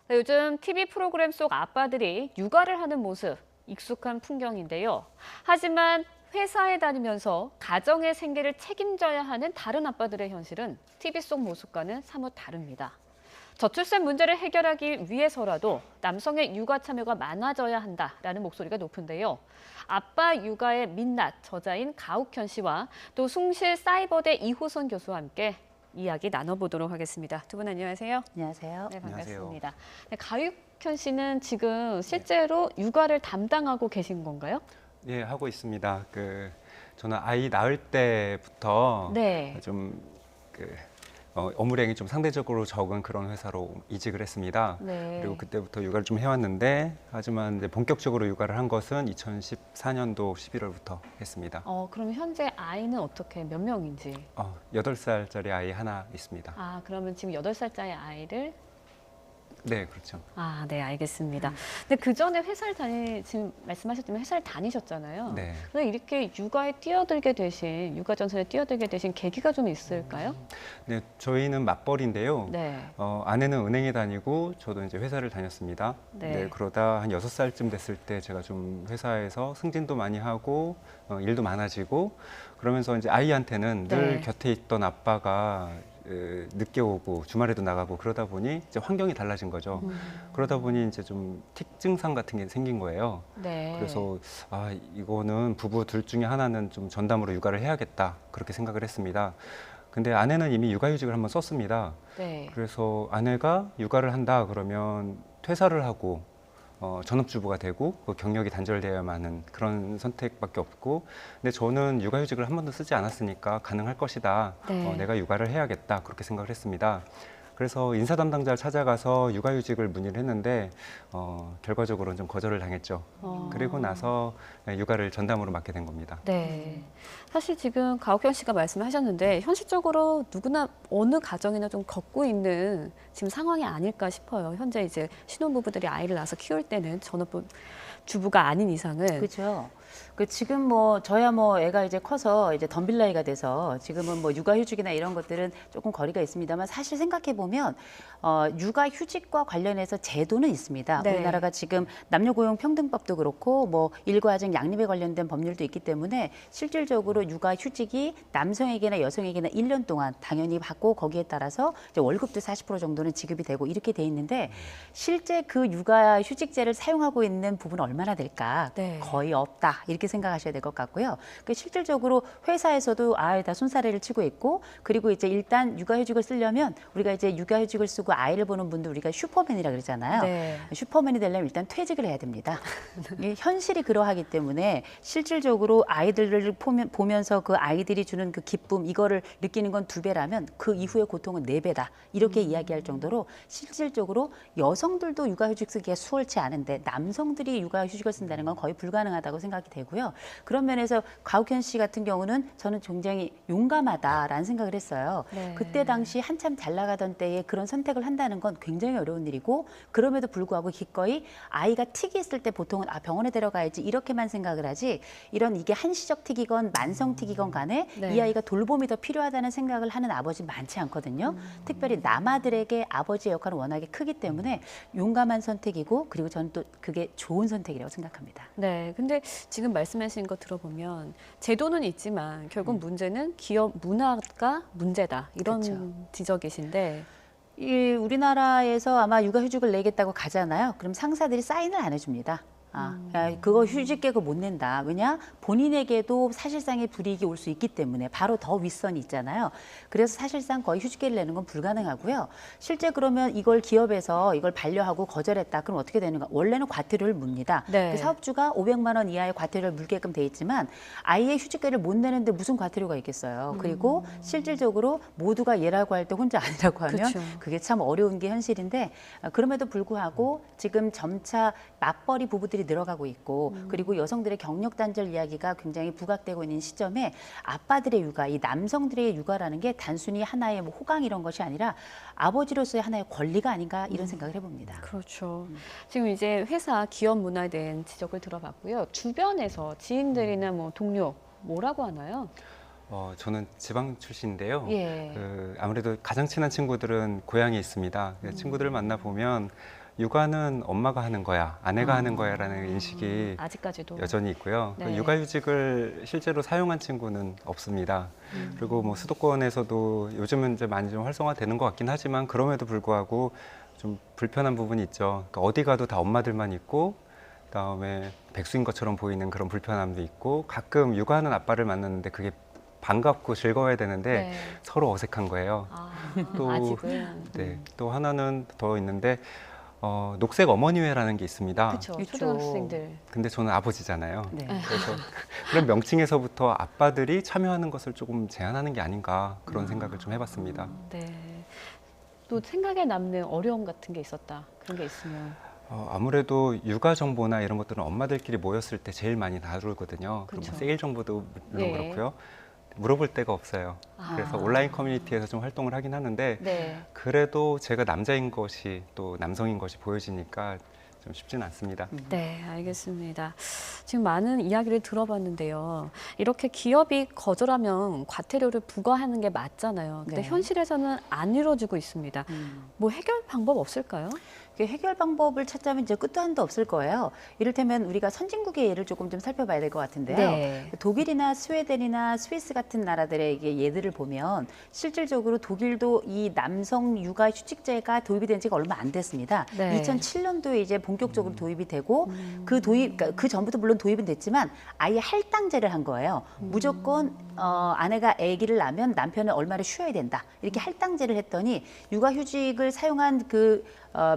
네, 요즘 TV 프로그램 속 아빠들이 육아를 하는 모습 익숙한 풍경인데요. 하지만 회사에 다니면서 가정의 생계를 책임져야 하는 다른 아빠들의 현실은 TV 속 모습과는 사뭇 다릅니다. 저출산 문제를 해결하기 위해서라도 남성의 육아 참여가 많아져야 한다라는 목소리가 높은데요. 아빠 육아의 민낯 저자인 가욱현 씨와 또 숭실 사이버대 이호선 교수와 함께 이야기 나눠보도록 하겠습니다. 두 분 안녕하세요. 안녕하세요. 네, 반갑습니다. 안녕하세요. 네, 가욱현 씨는 지금 실제로 육아를 담당하고 계신 건가요? 예, 하고 있습니다. 저는 아이 낳을 때부터 네. 업무량이 좀 상대적으로 적은 그런 회사로 이직을 했습니다. 네. 그리고 그때부터 육아를 좀 해왔는데, 하지만 이제 본격적으로 육아를 한 것은 2014년도 11월부터 했습니다. 그럼 현재 아이는 어떻게 몇 명인지? 8살짜리 아이 하나 있습니다. 그러면 지금 8살짜리 아이를 네, 그렇죠. 네, 알겠습니다. 근데 그 전에 지금 말씀하셨지만 회사를 다니셨잖아요. 네. 근데 이렇게 육아 전선에 뛰어들게 되신 계기가 좀 있을까요? 네, 저희는 맞벌이인데요. 네. 아내는 은행에 다니고 저도 이제 회사를 다녔습니다. 네. 그러다 한 6살쯤 됐을 때 제가 좀 회사에서 승진도 많이 하고 일도 많아지고 그러면서 이제 아이한테는 늘 네. 곁에 있던 아빠가 늦게 오고 주말에도 나가고 그러다 보니 이제 환경이 달라진 거죠. 그러다 보니 이제 좀 틱 증상 같은 게 생긴 거예요. 네. 그래서 이거는 부부 둘 중에 하나는 좀 전담으로 육아를 해야겠다 그렇게 생각을 했습니다. 근데 아내는 이미 육아휴직을 한번 썼습니다. 네. 그래서 아내가 육아를 한다 그러면 퇴사를 하고 전업주부가 되고 경력이 단절되어야만 하는 그런 선택밖에 없고, 근데 저는 육아휴직을 한 번도 쓰지 않았으니까 가능할 것이다. 네. 내가 육아를 해야겠다 그렇게 생각을 했습니다. 그래서 인사 담당자를 찾아가서 육아휴직을 문의를 했는데 결과적으로는 좀 거절을 당했죠. 그리고 나서 육아를 전담으로 맡게 된 겁니다. 네. 사실 지금 가옥현 씨가 말씀하셨는데 현실적으로 누구나 어느 가정이나 좀 겪고 있는 지금 상황이 아닐까 싶어요. 현재 이제 신혼부부들이 아이를 낳아서 키울 때는 주부가 아닌 이상은. 그렇죠. 지금 저야 애가 이제 커서 이제 덤빌 나이가 돼서 지금은 육아휴직이나 이런 것들은 조금 거리가 있습니다만, 사실 생각해 보면 육아휴직과 관련해서 제도는 있습니다. 네. 우리나라가 지금 남녀고용평등법도 그렇고 일과정 양립에 관련된 법률도 있기 때문에 실질적으로 육아휴직이 남성에게나 여성에게나 1년 동안 당연히 받고 거기에 따라서 이제 월급도 40% 정도는 지급이 되고 이렇게 돼 있는데, 실제 그 육아휴직제를 사용하고 있는 부분은 얼마나 될까? 네. 거의 없다. 이렇게 생각하셔야 될 것 같고요. 실질적으로 회사에서도 다 손사래를 치고 있고, 그리고 이제 일단 육아휴직을 쓰려면 우리가 이제 육아휴직을 쓰고 아이를 보는 분들 우리가 슈퍼맨이라 그러잖아요. 네. 슈퍼맨이 되려면 일단 퇴직을 해야 됩니다. 이게 현실이 그러하기 때문에 실질적으로 아이들을 보면서 그 아이들이 주는 그 기쁨, 이거를 느끼는 건 2배라면 그 이후의 고통은 4배다. 이렇게 이야기할 정도로 실질적으로 여성들도 육아휴직 쓰기가 수월치 않은데 남성들이 육아휴직을 쓴다는 건 거의 불가능하다고 생각이 되고요. 그런 면에서 가욱현 씨 같은 경우는 저는 굉장히 용감하다라는 생각을 했어요. 네. 그때 당시 한참 잘 나가던 때에 그런 선택을 한다는 건 굉장히 어려운 일이고, 그럼에도 불구하고 기꺼이 아이가 틱이 있을 때 보통은 병원에 데려가야지 이렇게만 생각을 하지, 이게 한시적 틱이건 만성 틱이건 간에 네. 이 아이가 돌봄이 더 필요하다는 생각을 하는 아버지 많지 않거든요. 특별히 남아들에게 아버지의 역할은 워낙에 크기 때문에 용감한 선택이고, 그리고 저는 또 그게 좋은 선택이라고 생각합니다. 네, 근데 지금 말씀하신 거 들어보면 제도는 있지만 결국 문제는 기업 문화가 문제다 이런 그렇죠. 지적이신데. 우리나라에서 아마 육아휴직을 내겠다고 가잖아요. 그럼 상사들이 사인을 안 해줍니다. 야, 그거 휴직계 그거 못 낸다. 왜냐? 본인에게도 사실상의 불이익이 올 수 있기 때문에 바로 더 윗선이 있잖아요. 그래서 사실상 거의 휴직계를 내는 건 불가능하고요. 실제 그러면 이걸 기업에서 이걸 반려하고 거절했다. 그럼 어떻게 되는가? 원래는 과태료를 묻니다. 네. 그 사업주가 500만 원 이하의 과태료를 물게끔 돼 있지만 아예 휴직계를 못 내는데 무슨 과태료가 있겠어요. 그리고 실질적으로 모두가 얘라고 할 때 혼자 아니라고 하면 그쵸. 그게 참 어려운 게 현실인데, 그럼에도 불구하고 지금 점차 맞벌이 부부들이 늘어가고 있고, 그리고 여성들의 경력 단절 이야기가 굉장히 부각되고 있는 시점에 아빠들의 육아, 이 남성들의 육아라는 게 단순히 하나의 호강 이런 것이 아니라 아버지로서의 하나의 권리가 아닌가 이런 생각을 해봅니다. 그렇죠. 지금 이제 회사 기업 문화에 대한 지적을 들어봤고요. 주변에서 지인들이나 동료 뭐라고 하나요? 저는 지방 출신인데요. 예. 아무래도 가장 친한 친구들은 고향에 있습니다. 친구들을 만나 보면 육아는 엄마가 하는 거야, 아내가 하는 거야라는 인식이 아직까지도. 여전히 있고요. 네. 육아휴직을 실제로 사용한 친구는 없습니다. 그리고 뭐 수도권에서도 요즘은 이제 많이 좀 활성화되는 것 같긴 하지만 그럼에도 불구하고 좀 불편한 부분이 있죠. 그러니까 어디 가도 다 엄마들만 있고 그다음에 백수인 것처럼 보이는 그런 불편함도 있고 가끔 육아하는 아빠를 만났는데 그게 반갑고 즐거워야 되는데 네. 서로 어색한 거예요. 또 아직은. 네, 또 하나는 더 있는데 녹색 어머니회라는 게 있습니다. 그렇죠. 있죠. 초등학생들. 근데 저는 아버지잖아요. 네. 그래서 그런 명칭에서부터 아빠들이 참여하는 것을 조금 제한하는 게 아닌가 그런 생각을 좀 해봤습니다. 네. 또 생각에 남는 어려움 같은 게 있었다. 그런 게 있으면. 아무래도 육아 정보나 이런 것들은 엄마들끼리 모였을 때 제일 많이 다루거든요. 그리고 그쵸. 뭐 세일 정보도 물론 네. 그렇고요. 물어볼 데가 없어요. 그래서 온라인 커뮤니티에서 좀 활동을 하긴 하는데 네. 그래도 제가 남자인 것이 또 남성인 것이 보여지니까 좀 쉽지는 않습니다. 네, 알겠습니다. 지금 많은 이야기를 들어봤는데요. 이렇게 기업이 거절하면 과태료를 부과하는 게 맞잖아요. 근데 네. 현실에서는 안 이루어지고 있습니다. 뭐 해결 방법 없을까요? 그 해결 방법을 찾자면 이제 끝도 한도 없을 거예요. 이를테면 우리가 선진국의 예를 조금 좀 살펴봐야 될 것 같은데요. 네. 독일이나 스웨덴이나 스위스 같은 나라들의 이게 예들을 보면 실질적으로 독일도 이 남성 육아 휴직제가 도입이 된 지가 얼마 안 됐습니다. 네. 2007년도에 이제 본격적으로 도입이 되고 그러니까 그 전부터 물론 도입은 됐지만 아예 할당제를 한 거예요. 무조건 아내가 아기를 낳으면 남편은 얼마를 쉬어야 된다. 이렇게 할당제를 했더니 육아휴직을 사용한 그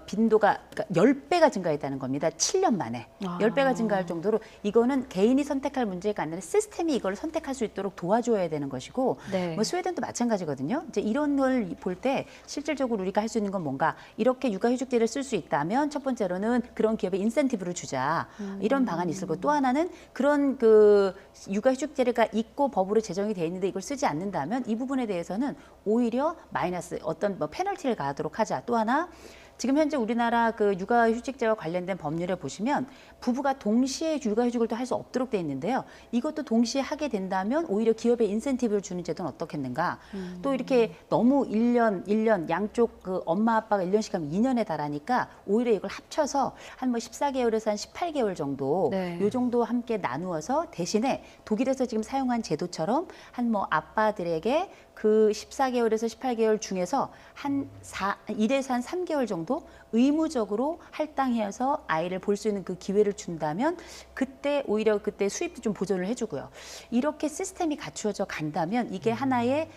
빈도가 그러니까 10배가 증가했다는 겁니다. 7년 만에. 10배가 증가할 정도로 이거는 개인이 선택할 문제가 아니라 시스템이 이걸 선택할 수 있도록 도와줘야 되는 것이고 네. 뭐 스웨덴도 마찬가지거든요. 이제 이런 걸 볼 때 실질적으로 우리가 할 수 있는 건 뭔가 이렇게 육아휴직제를 쓸 수 있다면 첫 번째로는 그런 기업에 인센티브를 주자. 이런 방안이 있을 거고 또 하나는 그런 그 육아휴직제가 있고 법으로 제정이 돼 있는데 이걸 쓰지 않는다면 이 부분에 대해서는 오히려 마이너스 어떤 뭐 페널티를 가하도록 하자. 또 하나 지금 현재 우리나라 그 육아휴직제와 관련된 법률에 보시면 부부가 동시에 육아휴직을 또 할 수 없도록 돼 있는데요. 이것도 동시에 하게 된다면 오히려 기업에 인센티브를 주는 제도는 어떻겠는가. 또 이렇게 너무 1년 양쪽 그 엄마 아빠가 1년씩 하면 2년에 달하니까 오히려 이걸 합쳐서 한 뭐 14개월에서 한 18개월 정도 네. 요 정도 함께 나누어서 대신에 독일에서 지금 사용한 제도처럼 한 뭐 아빠들에게 그 14개월에서 18개월 중에서 한 1에서 한 3개월 정도 의무적으로 할당해서 아이를 볼 수 있는 그 기회를 준다면 그때 오히려 그때 수입도 좀 보존을 해주고요. 이렇게 시스템이 갖추어져 간다면 이게 하나의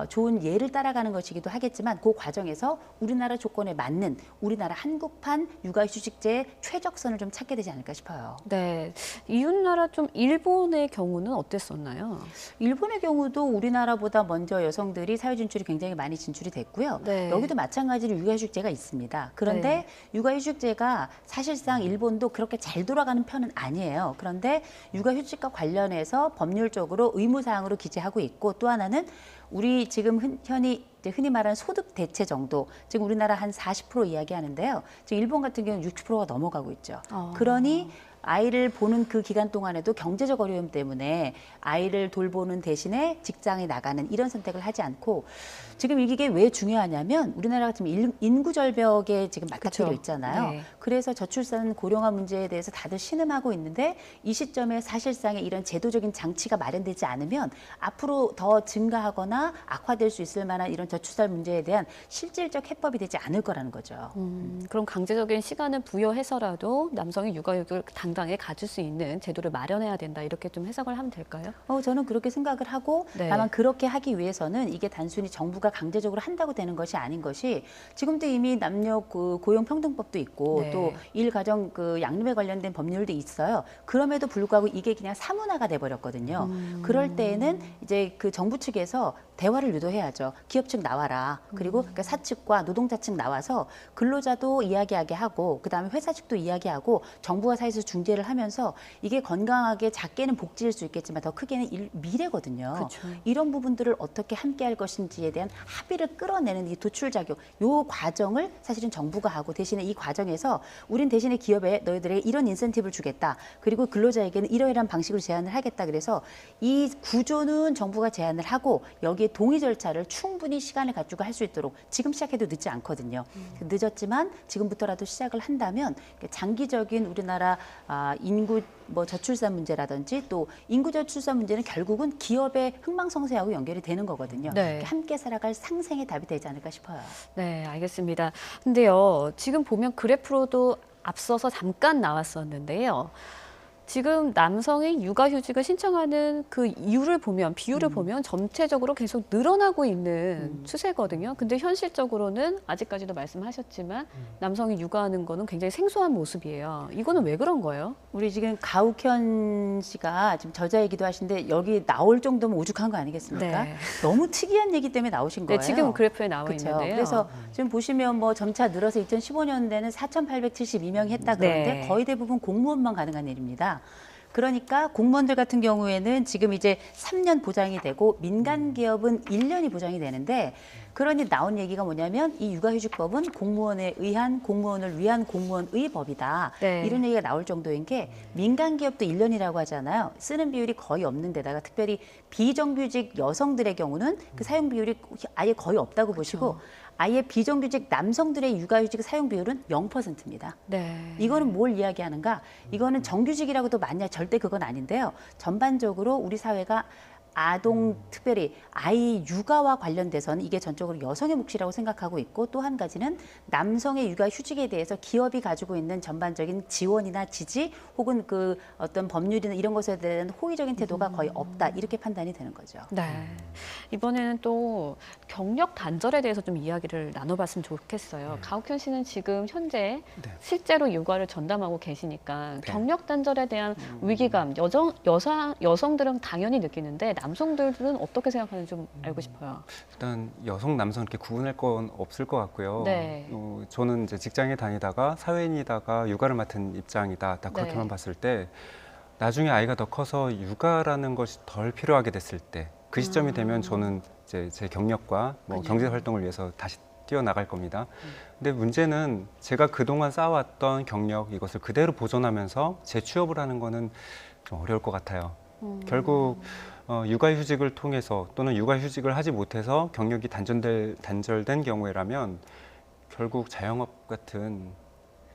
좋은 예를 따라가는 것이기도 하겠지만 그 과정에서 우리나라 조건에 맞는 우리나라 한국판 육아휴직제의 최적선을 좀 찾게 되지 않을까 싶어요. 네. 이웃나라 좀 일본의 경우는 어땠었나요? 일본의 경우도 우리나라보다 먼저 여성들이 사회 진출이 굉장히 많이 진출이 됐고요. 네. 여기도 마찬가지로 육아휴직제가 있습니다. 그런데 네. 육아휴직제가 사실상 일본도 그렇게 잘 돌아가는 편은 아니에요. 그런데 육아휴직과 관련해서 법률적으로 의무사항으로 기재하고 있고 또 하나는 우리 지금 흔히 말하는 소득 대체 정도, 지금 우리나라 한 40% 이야기하는데요. 지금 일본 같은 경우는 60%가 넘어가고 있죠. 그러니 아이를 보는 그 기간 동안에도 경제적 어려움 때문에 아이를 돌보는 대신에 직장에 나가는 이런 선택을 하지 않고 지금 이게 왜 중요하냐면 우리나라가 지금 인구 절벽에 지금 맞닥뜨려 그쵸. 있잖아요. 네. 그래서 저출산 고령화 문제에 대해서 다들 신음하고 있는데 이 시점에 사실상의 이런 제도적인 장치가 마련되지 않으면 앞으로 더 증가하거나 악화될 수 있을 만한 이런 저출산 문제에 대한 실질적 해법이 되지 않을 거라는 거죠. 그럼 강제적인 시간을 부여해서라도 남성이 육아휴직을 당당하게 가질 수 있는 제도를 마련해야 된다. 이렇게 좀 해석을 하면 될까요? 저는 그렇게 생각을 하고 네. 다만 그렇게 하기 위해서는 이게 단순히 정부가 강제적으로 한다고 되는 것이 아닌 것이 지금도 이미 남녀 그 고용평등법도 있고 네. 또 일가정 그 양립에 관련된 법률도 있어요. 그럼에도 불구하고 이게 그냥 사문화가 돼버렸거든요. 그럴 때에는 이제 그 정부 측에서 대화를 유도해야죠. 기업 측 나와라. 그리고 그러니까 사측과 노동자 측 나와서 근로자도 이야기하게 하고 그다음에 회사 측도 이야기하고 정부가 사이에서 중재를 하면서 이게 건강하게 작게는 복지일 수 있겠지만 더 크게는 미래거든요. 그쵸. 이런 부분들을 어떻게 함께 할 것인지에 대한 합의를 끌어내는 이 도출작용, 요 과정을 사실은 정부가 하고 대신에 이 과정에서 우린 대신에 기업에 너희들에게 이런 인센티브를 주겠다. 그리고 근로자에게는 이러이러한 방식으로 제안을 하겠다. 그래서 이 구조는 정부가 제안을 하고 여기에 동의 절차를 충분히 시간을 가지고 할 수 있도록 지금 시작해도 늦지 않거든요. 늦었지만 지금부터라도 시작을 한다면 장기적인 우리나라 인구 저출산 문제라든지 또 인구 저출산 문제는 결국은 기업의 흥망성쇠하고 연결이 되는 거거든요. 네. 함께 살아갈 상생의 답이 되지 않을까 싶어요. 네, 알겠습니다. 근데요, 지금 보면 그래프로도 앞서서 잠깐 나왔었는데요. 지금 남성이 육아휴직을 신청하는 그 이유를 보면, 비율을 보면 전체적으로 계속 늘어나고 있는 추세거든요. 근데 현실적으로는 아직까지도 말씀하셨지만 남성이 육아하는 거는 굉장히 생소한 모습이에요. 이거는 왜 그런 거예요? 우리 지금 가욱현 씨가 지금 저자이기도 하신데 여기 나올 정도면 오죽한 거 아니겠습니까? 네. 너무 특이한 얘기 때문에 나오신 네, 거예요. 지금 그래프에 나와 그렇죠. 있는데요. 그래서 지금 보시면 뭐 점차 늘어서 2015년대는 4,872명이 했다 그러는데 네. 거의 대부분 공무원만 가능한 일입니다. 그러니까 공무원들 같은 경우에는 지금 이제 3년 보장이 되고 민간 기업은 1년이 보장이 되는데 그러니 나온 얘기가 뭐냐면 이 육아휴직법은 공무원에 의한 공무원을 위한 공무원의 법이다. 네. 이런 얘기가 나올 정도인 게 민간 기업도 1년이라고 하잖아요. 쓰는 비율이 거의 없는 데다가 특별히 비정규직 여성들의 경우는 그 사용 비율이 아예 거의 없다고 보시고 아예 비정규직 남성들의 육아휴직 사용 비율은 0%입니다. 네. 이거는 뭘 이야기하는가? 이거는 정규직이라고도 맞냐? 절대 그건 아닌데요. 전반적으로 우리 사회가 아동, 특별히 아이 육아와 관련돼서는 이게 전적으로 여성의 몫이라고 생각하고 있고 또 한 가지는 남성의 육아 휴직에 대해서 기업이 가지고 있는 전반적인 지원이나 지지 혹은 그 어떤 법률이나 이런 것에 대한 호의적인 태도가 거의 없다. 이렇게 판단이 되는 거죠. 네. 이번에는 또 경력 단절에 대해서 좀 이야기를 나눠봤으면 좋겠어요. 가욱현 씨는 지금 현재 네. 실제로 육아를 전담하고 계시니까 네. 경력 단절에 대한 위기감, 여성들은 당연히 느끼는데 남성들은 어떻게 생각하는지 좀 알고 싶어요. 일단 여성, 남성 이렇게 구분할 건 없을 것 같고요. 네. 저는 이제 직장에 다니다가 사회인이다가 육아를 맡은 입장이다. 딱 그렇게만 네. 봤을 때 나중에 아이가 더 커서 육아라는 것이 덜 필요하게 됐을 때 그 시점이 되면 저는 이제 제 경력과 뭐 경제 활동을 위해서 다시 뛰어나갈 겁니다. 근데 문제는 제가 그동안 쌓아왔던 경력 이것을 그대로 보존하면서 재취업을 하는 거는 좀 어려울 것 같아요. 결국 육아휴직을 통해서 또는 육아휴직을 하지 못해서 경력이 단절된 경우에라면 결국 자영업 같은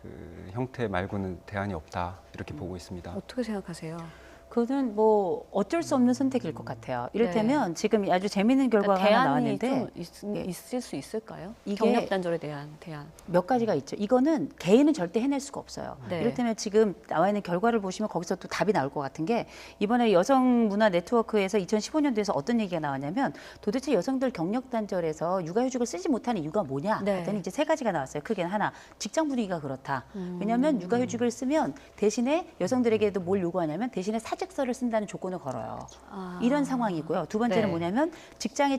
그 형태 말고는 대안이 없다 이렇게 보고 있습니다. 어떻게 생각하세요? 그거는 뭐 어쩔 수 없는 선택일 것 같아요. 이를테면 지금 아주 재미있는 결과가 하나 대안이 나왔는데 좀 있을 수 있을까요? 이게 경력 단절에 대한 대안. 몇 가지가 있죠. 이거는 개인은 절대 해낼 수가 없어요. 네. 이를테면 지금 나와 있는 결과를 보시면 거기서 또 답이 나올 것 같은 게 이번에 여성문화 네트워크에서 2015년도에서 어떤 얘기가 나왔냐면 도대체 여성들 경력 단절에서 육아휴직을 쓰지 못하는 이유가 뭐냐 네. 하더니 이제 세 가지가 나왔어요. 크게 하나, 직장 분위기가 그렇다. 왜냐하면 육아휴직을 쓰면 대신에 여성들에게도 뭘 요구하냐면 대신에 사직서를 쓴다는 조건을 걸어요. 이런 상황이고요. 두 번째는 네. 뭐냐면 직장에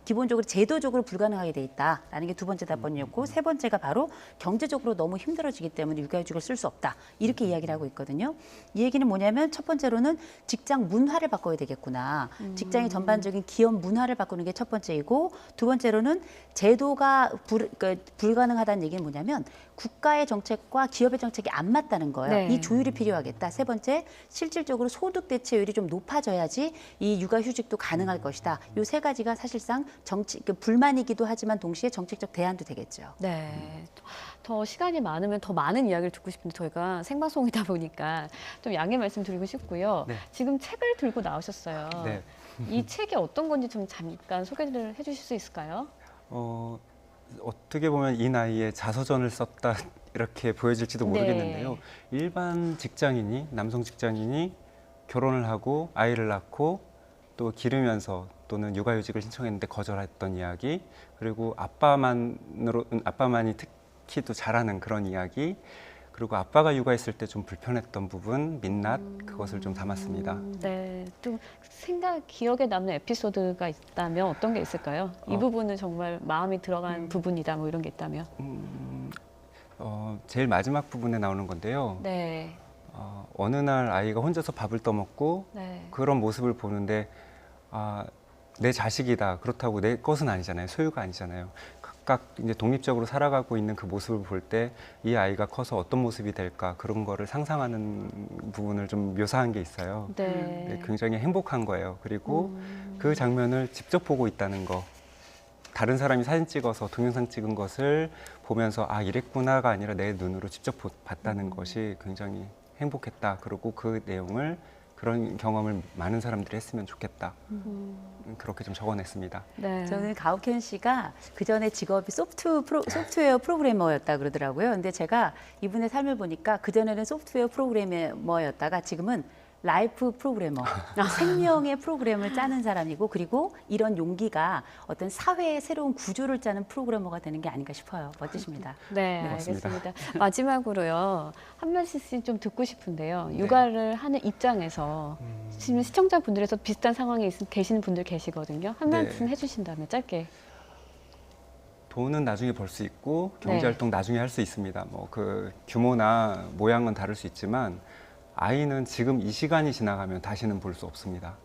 기본적으로 제도적으로 불가능하게 돼 있다라는 게 두 번째 답변이었고 세 번째가 바로 경제적으로 너무 힘들어지기 때문에 육아휴직을 쓸 수 없다 이렇게 이야기를 하고 있거든요. 이 얘기는 뭐냐면 첫 번째로는 직장 문화를 바꿔야 되겠구나. 직장의 전반적인 기업 문화를 바꾸는 게 첫 번째이고 두 번째로는 제도가 불가능하다는 얘기는 뭐냐면 국가의 정책과 기업의 정책이 안 맞다는 거예요. 네. 이 조율이 필요하겠다. 세 번째, 실질적으로 소득 대체율이 좀 높아져야지 이 육아휴직도 가능할 것이다. 이 세 가지가 사실상 불만이기도 하지만 동시에 정책적 대안도 되겠죠. 네. 더 시간이 많으면 더 많은 이야기를 듣고 싶은데 저희가 생방송이다 보니까 좀 양해 말씀드리고 싶고요. 네. 지금 책을 들고 나오셨어요. 네. 이 책이 어떤 건지 좀 잠깐 소개를 해주실 수 있을까요? 어떻게 보면 이 나이에 자서전을 썼다 이렇게 보여질지도 네. 모르겠는데요. 일반 직장인이 남성 직장인이 결혼을 하고 아이를 낳고 또 기르면서 또는 육아휴직을 신청했는데 거절했던 이야기 그리고 아빠만이 특히 또 잘하는 그런 이야기 그리고 아빠가 육아했을 때 좀 불편했던 부분 민낯 그것을 좀 담았습니다. 네. 좀 기억에 남는 에피소드가 있다면 어떤 게 있을까요? 이 부분은 정말 마음이 들어간 부분이다 뭐 이런 게 있다면. 제일 마지막 부분에 나오는 건데요. 네. 어느 날 아이가 혼자서 밥을 떠먹고 네. 그런 모습을 보는데 내 자식이다 그렇다고 내 것은 아니잖아요. 소유가 아니잖아요. 각각 이제 독립적으로 살아가고 있는 그 모습을 볼 때 이 아이가 커서 어떤 모습이 될까 그런 거를 상상하는 부분을 좀 묘사한 게 있어요. 네. 굉장히 행복한 거예요. 그리고 그 장면을 직접 보고 있다는 거. 다른 사람이 사진 찍어서 동영상 찍은 것을 보면서 아 이랬구나가 아니라 내 눈으로 직접 봤다는 것이 굉장히 행복했다. 그리고 그 내용을 그런 경험을 많은 사람들이 했으면 좋겠다. 그렇게 좀 적어냈습니다. 네. 저는 가옥현 씨가 그 전에 직업이 소프트웨어 프로그래머였다 그러더라고요. 근데 제가 이분의 삶을 보니까 그 전에는 소프트웨어 프로그래머였다가 지금은 라이프 프로그래머, 생명의 프로그램을 짜는 사람이고 그리고 이런 용기가 어떤 사회의 새로운 구조를 짜는 프로그래머가 되는 게 아닌가 싶어요. 멋지십니다. 네, 맞습니다. 알겠습니다. 마지막으로요. 한 말씀씩 좀 듣고 싶은데요. 네. 육아를 하는 입장에서 지금 시청자분들에서 비슷한 상황에 계시는 분들 계시거든요. 한 네. 말씀 해주신다면 짧게. 돈은 나중에 벌 수 있고 경제 네. 활동 나중에 할 수 있습니다. 뭐 그 규모나 모양은 다를 수 있지만 아이는 지금 이 시간이 지나가면 다시는 볼 수 없습니다.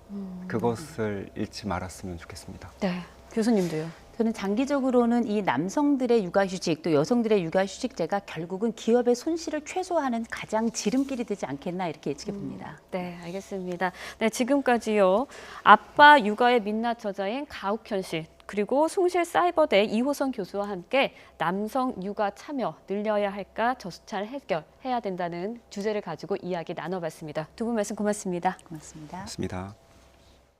그것을 잃지 말았으면 좋겠습니다. 네, 교수님도요. 저는 장기적으로는 이 남성들의 육아휴직 또 여성들의 육아휴직제가 결국은 기업의 손실을 최소화하는 가장 지름길이 되지 않겠나 이렇게 예측해 봅니다. 네, 알겠습니다. 네, 지금까지요. 아빠 육아의 민낯 저자인 가옥현 씨, 그리고 숭실사이버대 이호선 교수와 함께 남성 육아 참여 늘려야 할까 저수찰 해결해야 된다는 주제를 가지고 이야기 나눠봤습니다. 두 분 말씀 고맙습니다. 고맙습니다. 맞습니다.